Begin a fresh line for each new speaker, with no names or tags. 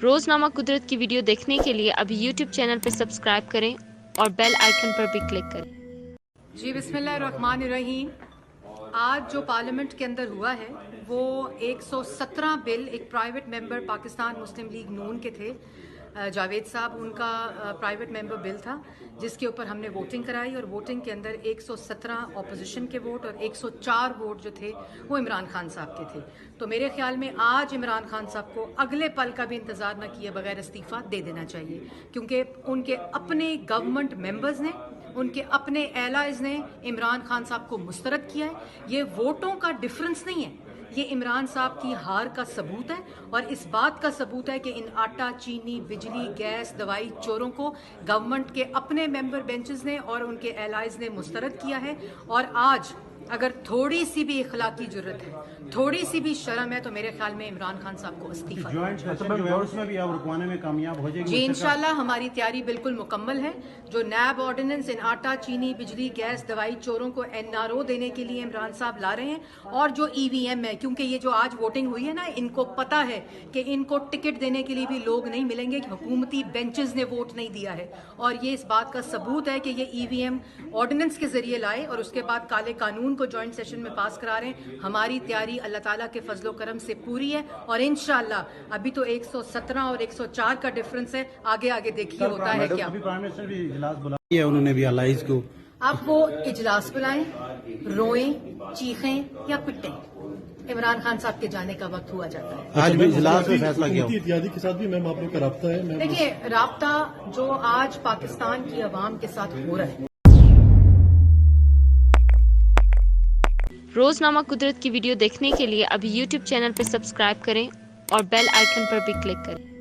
روزنامہ قدرت کی ویڈیو دیکھنے کے لیے ابھی یوٹیوب چینل پر سبسکرائب کریں اور بیل آئیکن پر بھی کلک کریں۔
جی بسم اللہ الرحمن الرحیم۔ آج جو پارلیمنٹ کے اندر ہوا ہے وہ 117 بل، ایک پرائیویٹ ممبر پاکستان مسلم لیگ نون کے تھے جاوید صاحب، ان کا پرائیویٹ ممبر بل تھا جس کے اوپر ہم نے ووٹنگ کرائی، اور ووٹنگ کے اندر 117 اپوزیشن کے ووٹ اور 104 ووٹ جو تھے وہ عمران خان صاحب کے تھے۔ تو میرے خیال میں آج عمران خان صاحب کو اگلے پل کا بھی انتظار نہ کیے بغیر استعفیٰ دے دینا چاہیے، کیونکہ ان کے اپنے گورنمنٹ ممبرز نے، ان کے اپنے ایلائز نے عمران خان صاحب کو مسترد کیا ہے۔ یہ ووٹوں کا ڈفرنس نہیں ہے، یہ عمران صاحب کی ہار کا ثبوت ہے، اور اس بات کا ثبوت ہے کہ ان آٹا، چینی، بجلی، گیس، دوائی چوروں کو گورنمنٹ کے اپنے ممبر بینچز نے اور ان کے ایلائز نے مسترد کیا ہے۔ اور آج اگر تھوڑی سی بھی اخلاقی جرت ہے، تھوڑی سی بھی شرم ہے، تو میرے خیال میں عمران خان صاحب کو استعفیٰ جی انشاءاللہ ہماری تیاری بالکل مکمل ہے۔ جو نیب آرڈیننس ان آٹا، چینی، بجلی، گیس، دوائی چوروں کو NRO دینے کے لیے عمران صاحب لا رہے ہیں، اور جو EVM ہے، کیونکہ یہ جو آج ووٹنگ ہوئی ہے نا، ان کو پتا ہے کہ ان کو ٹکٹ دینے کے لیے بھی لوگ نہیں ملیں گے، حکومتی بینچز نے ووٹ نہیں دیا ہے، اور یہ اس بات کا ثبوت ہے کہ یہ EVM آرڈیننس کے ذریعے لائے اور اس کے بعد کالے قانون کو جوائنٹ سیشن میں پاس کرا رہے ہیں۔ ہماری تیاری اللہ تعالیٰ کے فضل و کرم سے پوری ہے، اور انشاءاللہ ابھی تو 117 اور 104 کا ڈفرنس ہے، آگے آگے دیکھیے ہوتا ہے کیا۔
انہوں نے بھی الائز کو
آپ وہ اجلاس بلائیں، روئیں، چیخیں یا پٹیں، عمران خان صاحب کے جانے کا وقت ہوا جاتا ہے۔
آج بھی اجلاس میں فیصلہ کیا
اتحادی کے ساتھ بھی میم آپ لوگ کا رابطہ ہے؟
دیکھیے، رابطہ جو آج پاکستان کی عوام کے ساتھ ہو رہا ہے،
روزنامہ قدرت کی ویڈیو دیکھنے کے لیے ابھی یوٹیوب چینل پر سبسکرائب کریں اور بیل آئیکن پر بھی کلک کریں۔